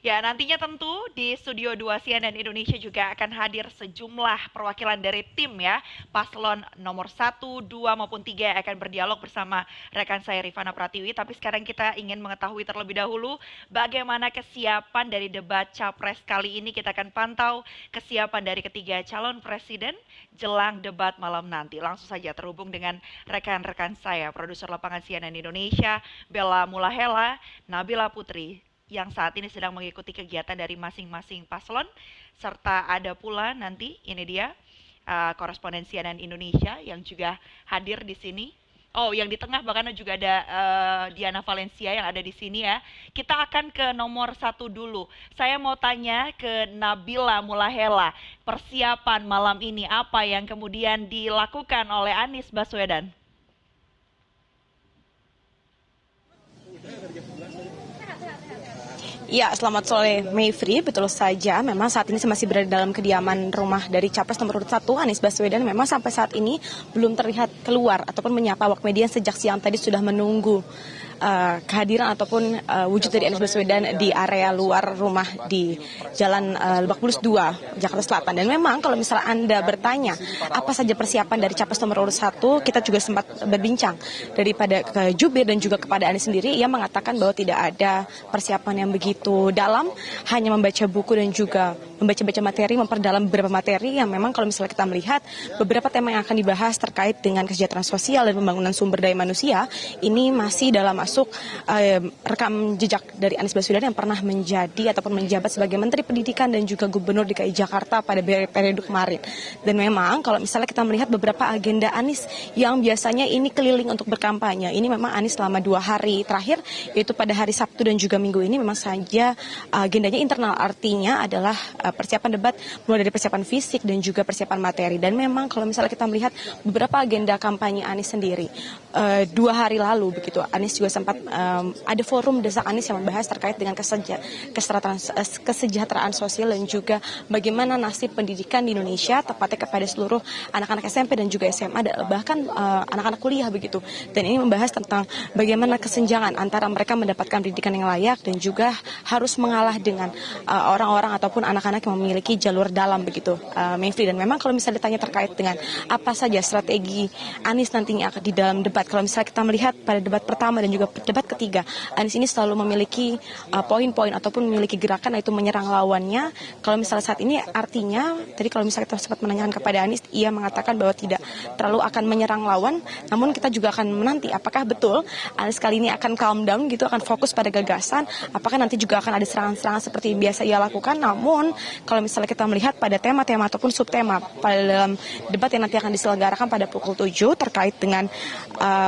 Ya, nantinya tentu di Studio 2 CNN Indonesia juga akan hadir sejumlah perwakilan dari tim ya, paslon nomor 1, 2 maupun 3 yang akan berdialog bersama rekan saya Rifana Pratiwi. Tapi sekarang kita ingin mengetahui terlebih dahulu bagaimana kesiapan dari debat Capres kali ini. Kita akan pantau kesiapan dari ketiga calon presiden jelang debat malam nanti. Langsung saja terhubung dengan rekan-rekan saya, produser lapangan CNN Indonesia, Bella Mulahela, Nabila Putri, yang saat ini sedang mengikuti kegiatan dari masing-masing paslon, serta ada pula nanti ini dia koresponden CNN Indonesia yang juga hadir di sini. Oh, yang di tengah bahkan juga ada Diana Valencia yang ada di sini ya. Kita akan ke nomor 1 dulu. Saya mau tanya ke Nabila Mulahela, persiapan malam ini apa yang kemudian dilakukan oleh Anies Baswedan? Ya, selamat sore Mayfrey. Betul saja, memang saat ini saya masih berada dalam kediaman rumah dari Capres nomor urut 1 Anies Baswedan. Memang sampai saat ini belum terlihat keluar ataupun menyapa awak media sejak siang tadi sudah menunggu kehadiran ataupun wujud dari Anies Baswedan di area luar rumah di Jalan Lebak Bulus 2, Jakarta Selatan. Dan memang kalau misalnya Anda bertanya apa saja persiapan dari Capres nomor urut 1, kita juga sempat berbincang daripada ke jubir dan juga kepada Anies sendiri. Ia mengatakan bahwa tidak ada persiapan yang begitu dalam, hanya membaca buku dan juga membaca-baca materi, memperdalam beberapa materi yang memang kalau misalnya kita melihat beberapa tema yang akan dibahas terkait dengan kesejahteraan sosial dan pembangunan sumber daya manusia, ini masih dalam masuk rekam jejak dari Anies Baswedan yang pernah menjadi ataupun menjabat sebagai Menteri Pendidikan dan juga Gubernur DKI Jakarta pada periode kemarin. Dan memang kalau misalnya kita melihat beberapa agenda Anies yang biasanya ini keliling untuk berkampanye, ini memang Anies selama 2 hari terakhir, yaitu pada hari Sabtu dan juga Minggu ini memang saja agendanya internal, artinya adalah persiapan debat mulai dari persiapan fisik dan juga persiapan materi. Dan memang kalau misalnya kita melihat beberapa agenda kampanye Anies sendiri, 2 hari lalu begitu Anies juga sempat ada forum desak Anies yang membahas terkait dengan kesejahteraan sosial dan juga bagaimana nasib pendidikan di Indonesia, tepatnya kepada seluruh anak-anak SMP dan juga SMA dan bahkan anak-anak kuliah begitu. Dan ini membahas tentang bagaimana kesenjangan antara mereka mendapatkan pendidikan yang layak dan juga harus mengalah dengan orang-orang ataupun anak-anak yang memiliki jalur dalam begitu, Mayfrey. Dan memang kalau misalnya ditanya terkait dengan apa saja strategi Anies nantinya di dalam debat, kalau misalnya kita melihat pada debat pertama dan juga debat ketiga, Anies ini selalu memiliki poin-poin ataupun memiliki gerakan, yaitu menyerang lawannya. Kalau misalnya saat ini artinya, tadi kalau misalnya kita sempat menanyakan kepada Anies, ia mengatakan bahwa tidak terlalu akan menyerang lawan, namun kita juga akan menanti apakah betul Anies kali ini akan calm down gitu, akan fokus pada gagasan, apakah nanti juga akan ada serangan-serangan seperti biasa ia lakukan. Namun kalau misalnya kita melihat pada tema-tema ataupun subtema pada dalam debat yang nanti akan diselenggarakan pada pukul 7 terkait dengan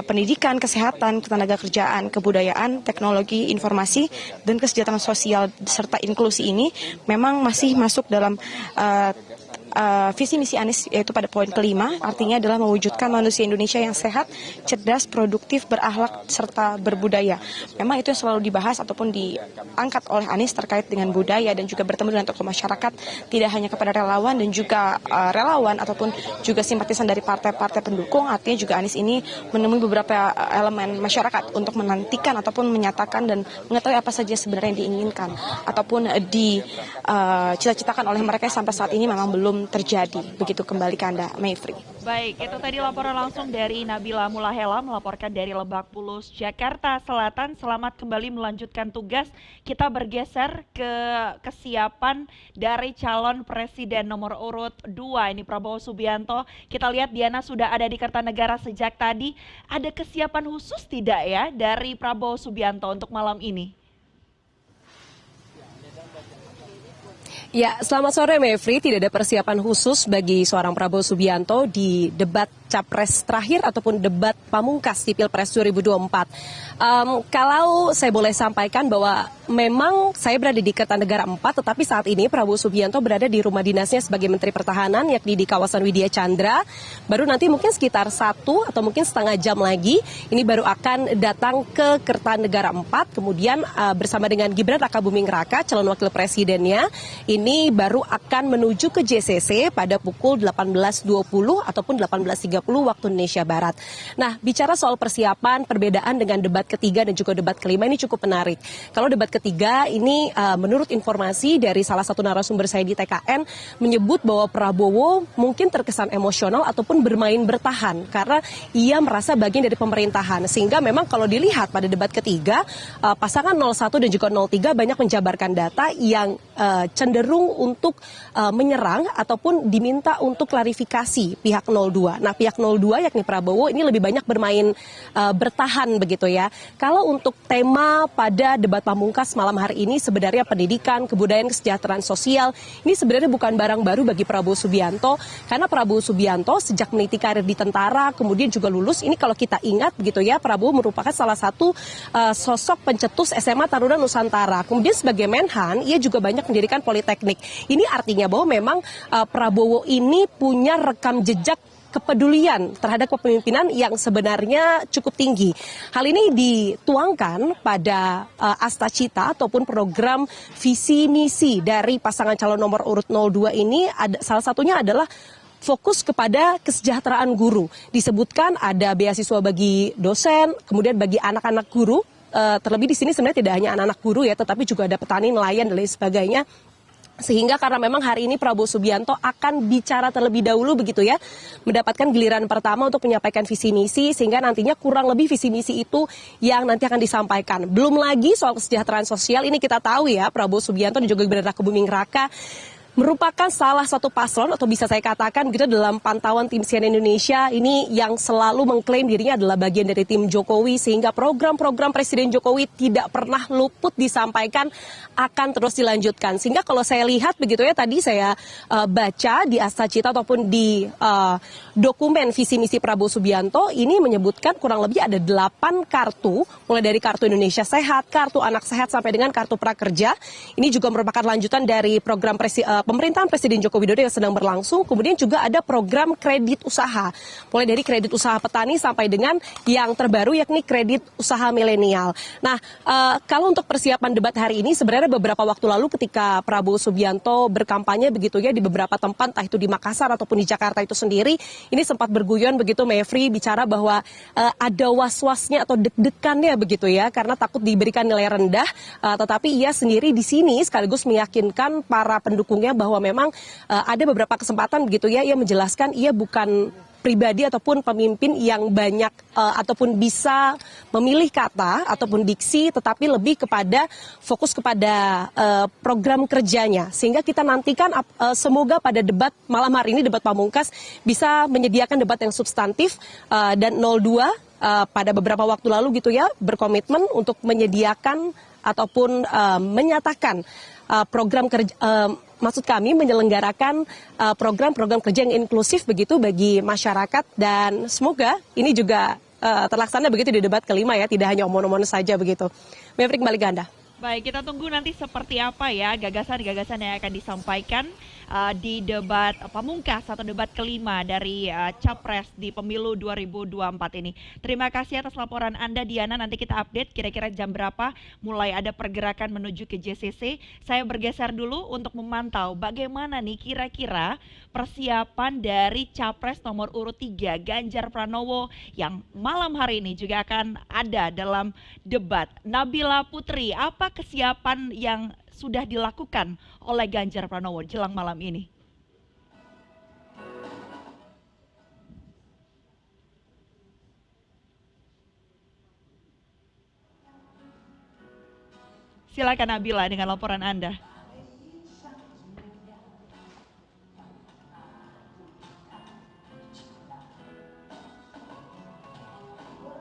pendidikan, kesehatan, ketenagakerjaan, kebudayaan, teknologi, informasi, dan kesejahteraan sosial serta inklusi ini memang masih masuk dalam visi misi Anies, yaitu pada poin kelima, artinya adalah mewujudkan manusia Indonesia yang sehat, cerdas, produktif, berakhlak, serta berbudaya. Memang itu yang selalu dibahas ataupun diangkat oleh Anies terkait dengan budaya dan juga bertemu dengan tokoh masyarakat, tidak hanya kepada relawan dan juga relawan ataupun juga simpatisan dari partai-partai pendukung. Artinya juga Anies ini menemui beberapa elemen masyarakat untuk menantikan ataupun menyatakan dan mengetahui apa saja sebenarnya yang diinginkan ataupun dicita-citakan oleh mereka sampai saat ini memang belum terjadi. Begitu, kembali ke Anda, Mayfrey. Baik, itu tadi laporan langsung dari Nabila Mulahela melaporkan dari Lebak Bulus, Jakarta Selatan. Selamat kembali melanjutkan tugas. Kita bergeser ke kesiapan dari calon presiden nomor urut 2, ini Prabowo Subianto. Kita lihat Diana sudah ada di Kertanegara sejak tadi. Ada kesiapan khusus tidak ya dari Prabowo Subianto untuk malam ini? Ya, selamat sore Mevri. Tidak ada persiapan khusus bagi seorang Prabowo Subianto di debat Capres terakhir ataupun debat pamungkas di Pilpres 2024. Kalau saya boleh sampaikan bahwa memang saya berada di Kertanegara 4, tetapi saat ini Prabowo Subianto berada di rumah dinasnya sebagai Menteri Pertahanan, yakni di kawasan Widya Chandra. Baru nanti mungkin sekitar 1 atau mungkin setengah jam lagi, ini baru akan datang ke Kertanegara 4, kemudian bersama dengan Gibran Rakabuming Raka, calon wakil presidennya, ini ini baru akan menuju ke JCC pada pukul 18.20 ataupun 18.30 waktu Indonesia Barat. Nah, bicara soal persiapan, perbedaan dengan debat ketiga dan juga debat kelima ini cukup menarik. Kalau debat ketiga ini menurut informasi dari salah satu narasumber saya di TKN menyebut bahwa Prabowo mungkin terkesan emosional ataupun bermain bertahan karena ia merasa bagian dari pemerintahan. Sehingga memang kalau dilihat pada debat ketiga, pasangan 01 dan juga 03 banyak menjabarkan data yang cenderung untuk menyerang ataupun diminta untuk klarifikasi pihak 02. Nah, pihak 02 yakni Prabowo ini lebih banyak bermain bertahan begitu ya. Kalau untuk tema pada debat pamungkas malam hari ini sebenarnya pendidikan, kebudayaan, kesejahteraan sosial ini sebenarnya bukan barang baru bagi Prabowo Subianto karena Prabowo Subianto sejak meniti karir di tentara kemudian juga lulus. Ini kalau kita ingat begitu ya, Prabowo merupakan salah satu sosok pencetus SMA Taruna Nusantara. Kemudian sebagai Menhan ia juga banyak mendirikan politeknik. Ini artinya bahwa memang Prabowo ini punya rekam jejak kepedulian terhadap kepemimpinan yang sebenarnya cukup tinggi. Hal ini dituangkan pada Asta Cita ataupun program visi misi dari pasangan calon nomor urut 02 ini. Salah satunya adalah fokus kepada kesejahteraan guru. Disebutkan ada beasiswa bagi dosen, kemudian bagi anak-anak guru. Terlebih di sini sebenarnya tidak hanya anak-anak guru ya, tetapi juga ada petani, nelayan dan lain sebagainya. Sehingga karena memang hari ini Prabowo Subianto akan bicara terlebih dahulu begitu ya, mendapatkan giliran pertama untuk menyampaikan visi misi, sehingga nantinya kurang lebih visi misi itu yang nanti akan disampaikan. Belum lagi soal kesejahteraan sosial, ini kita tahu ya, Prabowo Subianto dan juga Gibran Raka Buming Raka merupakan salah satu paslon atau bisa saya katakan begitu dalam pantauan tim CNN Indonesia ini yang selalu mengklaim dirinya adalah bagian dari tim Jokowi, sehingga program-program Presiden Jokowi tidak pernah luput disampaikan, akan terus dilanjutkan. Sehingga kalau saya lihat begitu ya, tadi saya baca di Asta Cita ataupun di dokumen visi misi Prabowo Subianto ini menyebutkan kurang lebih ada 8 kartu, mulai dari kartu Indonesia Sehat, kartu Anak Sehat sampai dengan kartu Prakerja. Ini juga merupakan lanjutan dari program pemerintahan Presiden Joko Widodo yang sedang berlangsung. Kemudian juga ada program kredit usaha, mulai dari kredit usaha petani sampai dengan yang terbaru yakni kredit usaha milenial. Nah, kalau untuk persiapan debat hari ini sebenarnya beberapa waktu lalu ketika Prabowo Subianto berkampanye begitu ya di beberapa tempat, entah itu di Makassar ataupun di Jakarta itu sendiri, ini sempat berguyon begitu Mevri bicara bahwa ada was-wasnya atau deg-degannya begitu ya karena takut diberikan nilai rendah, tetapi ia sendiri di sini sekaligus meyakinkan para pendukungnya bahwa memang ada beberapa kesempatan begitu ya, ia menjelaskan ia bukan pribadi ataupun pemimpin yang banyak ataupun bisa memilih kata ataupun diksi, tetapi lebih kepada fokus kepada program kerjanya. Sehingga kita nantikan semoga pada debat malam hari ini, debat pamungkas, bisa menyediakan debat yang substantif dan 02 pada beberapa waktu lalu gitu ya berkomitmen untuk menyediakan ataupun menyatakan program kerja, maksud kami menyelenggarakan program-program kerja yang inklusif begitu bagi masyarakat, dan semoga ini juga terlaksana begitu di debat kelima ya, tidak hanya omong-omong saja begitu. Mevri, kembali ke Anda. Baik, kita tunggu nanti seperti apa ya gagasan-gagasan yang akan disampaikan di debat pamungkas atau debat kelima dari Capres di pemilu 2024 ini. Terima kasih atas laporan Anda, Diana. Nanti kita update kira-kira jam berapa mulai ada pergerakan menuju ke JCC. Saya bergeser dulu untuk memantau bagaimana nih kira-kira persiapan dari Capres nomor urut 3 Ganjar Pranowo yang malam hari ini juga akan ada dalam debat. Nabila Putri, apa kesiapan yang sudah dilakukan oleh Ganjar Pranowo jelang malam ini? Silakan Nabila dengan laporan Anda.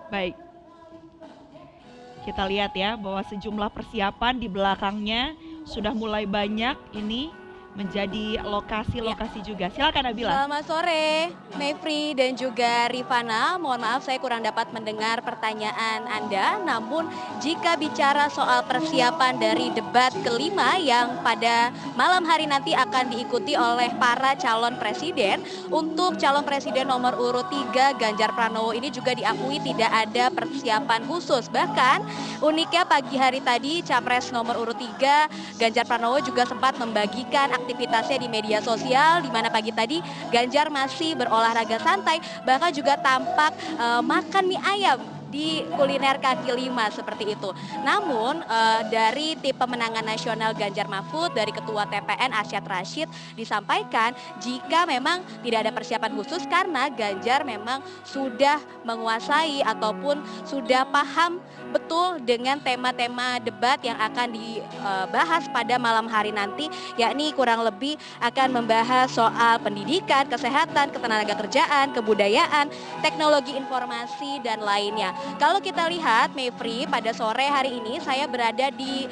Baik. Kita lihat ya bahwa sejumlah persiapan di belakangnya sudah mulai banyak ini menjadi Ya. lokasi-lokasi juga. Silakan Nabila. Selamat sore, Mevri dan juga Rifana. Mohon maaf saya kurang dapat mendengar pertanyaan Anda. Namun jika bicara soal persiapan dari debat kelima yang pada malam hari nanti akan diikuti oleh para calon presiden, untuk calon presiden nomor urut 3 Ganjar Pranowo ini juga diakui tidak ada persiapan khusus. Bahkan uniknya pagi hari tadi Capres nomor urut 3 Ganjar Pranowo juga sempat membagikan aktivitasnya di media sosial, di mana pagi tadi Ganjar masih berolahraga santai, bahkan juga tampak makan mie ayam di kuliner kaki lima seperti itu. Namun dari tim pemenangan nasional Ganjar Mahfud dari Ketua TPN Arsyad Rashid disampaikan jika memang tidak ada persiapan khusus karena Ganjar memang sudah menguasai ataupun sudah paham betul dengan tema-tema debat yang akan dibahas pada malam hari nanti, yakni kurang lebih akan membahas soal pendidikan, kesehatan, ketenagakerjaan, kebudayaan, teknologi informasi, dan lainnya. Kalau kita lihat, Mevri, pada sore hari ini saya berada di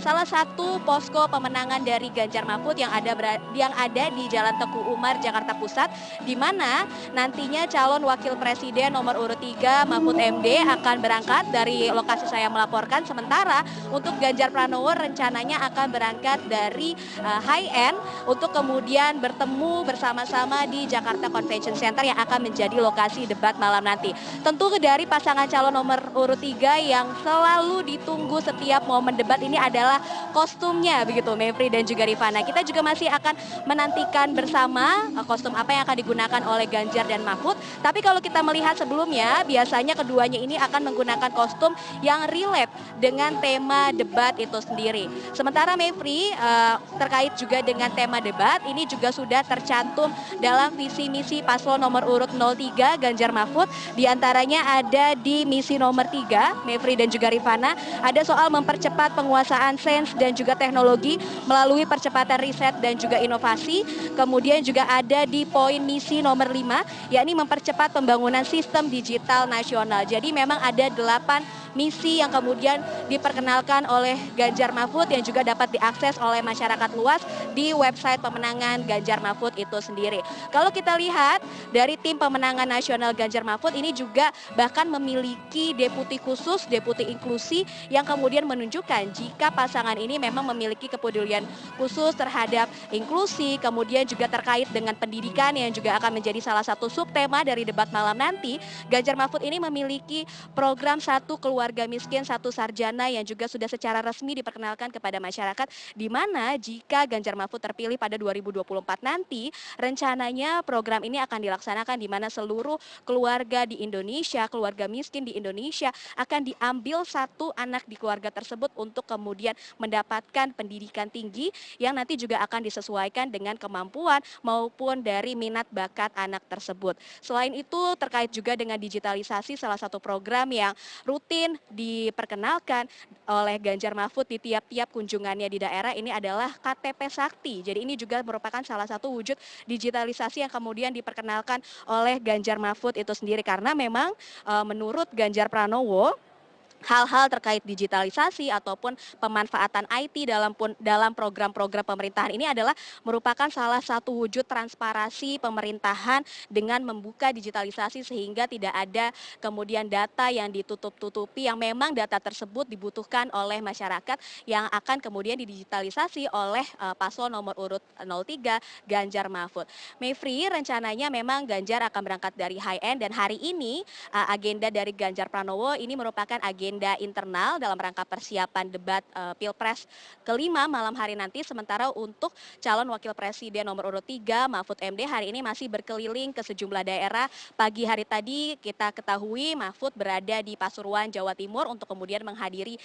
salah satu posko pemenangan dari Ganjar Mahfud yang ada di Jalan Teguh Umar, Jakarta Pusat, di mana nantinya calon wakil presiden nomor urut 3 Mahfud MD akan berangkat dari lokasi saya melaporkan. Sementara untuk Ganjar Pranowo rencananya akan berangkat dari High End untuk kemudian bertemu bersama-sama di Jakarta Convention Center yang akan menjadi lokasi debat malam nanti. Tentu dari pasangan calon nomor urut 3 yang selalu ditunggu setiap momen debat ini adalah kostumnya, begitu Mevri dan juga Rifana. Kita juga masih akan menantikan bersama kostum apa yang akan digunakan oleh Ganjar dan Mahfud. Tapi kalau kita melihat sebelumnya, biasanya keduanya ini akan menggunakan kostum yang relate dengan tema debat itu sendiri. Sementara Mevri, terkait juga dengan tema debat, ini juga sudah tercantum dalam visi misi paslon nomor urut 03 Ganjar Mahfud. Di antaranya ada di misi nomor 3, Mevri dan juga Rifana, ada soal mempercepat penguasaan sains dan juga teknologi melalui percepatan riset dan juga inovasi. Kemudian juga ada di poin misi nomor 5, yakni mempercepat pembangunan sistem digital nasional. Jadi memang ada 8 misi yang kemudian diperkenalkan oleh Ganjar Mahfud yang juga dapat diakses oleh masyarakat luas di website pemenangan Ganjar Mahfud itu sendiri. Kalau kita lihat dari tim pemenangan nasional Ganjar Mahfud ini juga bahkan memiliki deputi khusus, deputi inklusi yang kemudian menunjukkan jika pasangan ini memang memiliki kepedulian khusus terhadap inklusi, kemudian juga terkait dengan pendidikan yang juga akan menjadi salah satu subtema dari debat malam nanti. Ganjar Mahfud ini memiliki program Satu Keluarga Miskin Satu Sarjana yang juga sudah secara resmi diperkenalkan kepada masyarakat, di mana jika Ganjar Mahfud terpilih pada 2024 nanti, rencananya program ini akan dilaksanakan di mana seluruh keluarga di Indonesia, keluarga miskin di Indonesia akan diambil satu anak di keluarga tersebut untuk kemudian mendapatkan pendidikan tinggi yang nanti juga akan disesuaikan dengan kemampuan maupun dari minat bakat anak tersebut. Selain itu terkait juga dengan digitalisasi, salah satu program yang rutin diperkenalkan oleh Ganjar Mahfud di tiap-tiap kunjungannya di daerah ini adalah KTP Sakti. Jadi ini juga merupakan salah satu wujud digitalisasi yang kemudian diperkenalkan oleh Ganjar Mahfud itu sendiri, karena memang menurut Ganjar Pranowo hal-hal terkait digitalisasi ataupun pemanfaatan IT dalam program-program pemerintahan ini adalah merupakan salah satu wujud transparansi pemerintahan dengan membuka digitalisasi sehingga tidak ada kemudian data yang ditutup-tutupi, yang memang data tersebut dibutuhkan oleh masyarakat yang akan kemudian didigitalisasi oleh paslon nomor urut 03 Ganjar Mahfud. Mevri, rencananya memang Ganjar akan berangkat dari High End dan hari ini agenda dari Ganjar Pranowo ini merupakan agenda internal dalam rangka persiapan debat Pilpres kelima malam hari nanti. Sementara untuk calon wakil presiden nomor urut 3 Mahfud MD hari ini masih berkeliling ke sejumlah daerah. Pagi hari tadi kita ketahui Mahfud berada di Pasuruan, Jawa Timur untuk kemudian menghadiri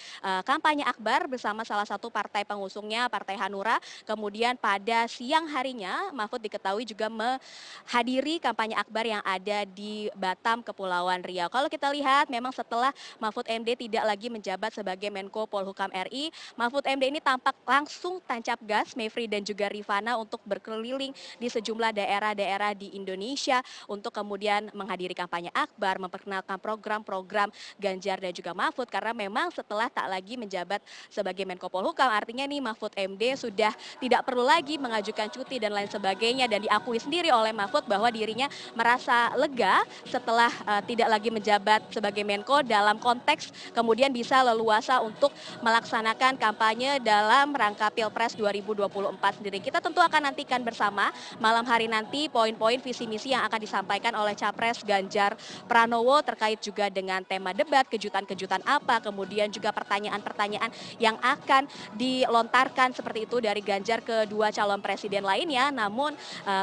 kampanye akbar bersama salah satu partai pengusungnya, Partai Hanura. Kemudian pada siang harinya Mahfud diketahui juga menghadiri kampanye akbar yang ada di Batam, Kepulauan Riau. Kalau kita lihat memang setelah Mahfud MD MD tidak lagi menjabat sebagai Menko Polhukam RI. Mahfud MD ini tampak langsung tancap gas Mevri dan juga Rifana untuk berkeliling di sejumlah daerah-daerah di Indonesia untuk kemudian menghadiri kampanye akbar, memperkenalkan program-program Ganjar dan juga Mahfud, karena memang setelah tak lagi menjabat sebagai Menko Polhukam, artinya nih Mahfud MD sudah tidak perlu lagi mengajukan cuti dan lain sebagainya, dan diakui sendiri oleh Mahfud bahwa dirinya merasa lega setelah tidak lagi menjabat sebagai Menko, dalam konteks kemudian bisa leluasa untuk melaksanakan kampanye dalam rangka Pilpres 2024 sendiri. Kita tentu akan nantikan bersama malam hari nanti poin-poin visi misi yang akan disampaikan oleh Capres Ganjar Pranowo terkait juga dengan tema debat, kejutan-kejutan apa, kemudian juga pertanyaan-pertanyaan yang akan dilontarkan seperti itu dari Ganjar ke dua calon presiden lainnya. Namun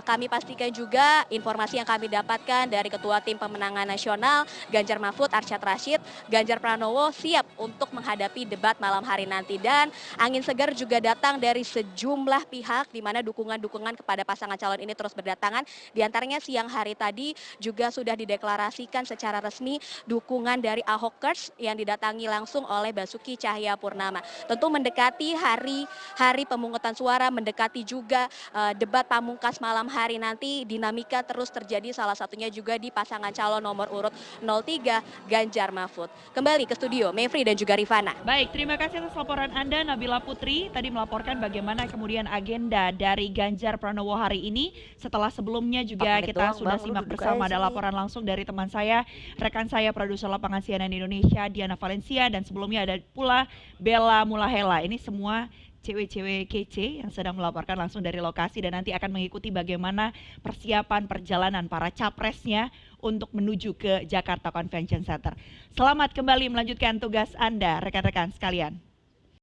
kami pastikan juga informasi yang kami dapatkan dari Ketua Tim Pemenangan Nasional Ganjar Mahfud Arsyad Rashid, Ganjar Pranowo siap untuk menghadapi debat malam hari nanti, dan angin segar juga datang dari sejumlah pihak di mana dukungan-dukungan kepada pasangan calon ini terus berdatangan. Di antaranya siang hari tadi juga sudah dideklarasikan secara resmi dukungan dari Ahokers yang didatangi langsung oleh Basuki Cahayapurnama. Tentu mendekati hari pemungutan suara, mendekati juga debat pamungkas malam hari nanti, dinamika terus terjadi, salah satunya juga di pasangan calon nomor urut 03 Ganjar Mahfud. Kembali ke studio, Mevri dan juga Rifana. Baik, terima kasih atas laporan Anda, Nabila Putri. Tadi melaporkan bagaimana kemudian agenda dari Ganjar Pranowo hari ini. Setelah sebelumnya juga kita sudah simak bersama, ada laporan langsung dari teman saya, rekan saya, produser lapangan CNN Indonesia, Diana Valencia, dan sebelumnya ada pula Bella Mulahela. Ini semua cewek-cewek kece yang sedang melaporkan langsung dari lokasi dan nanti akan mengikuti bagaimana persiapan perjalanan para capresnya untuk menuju ke Jakarta Convention Center. Selamat kembali melanjutkan tugas Anda, rekan-rekan sekalian.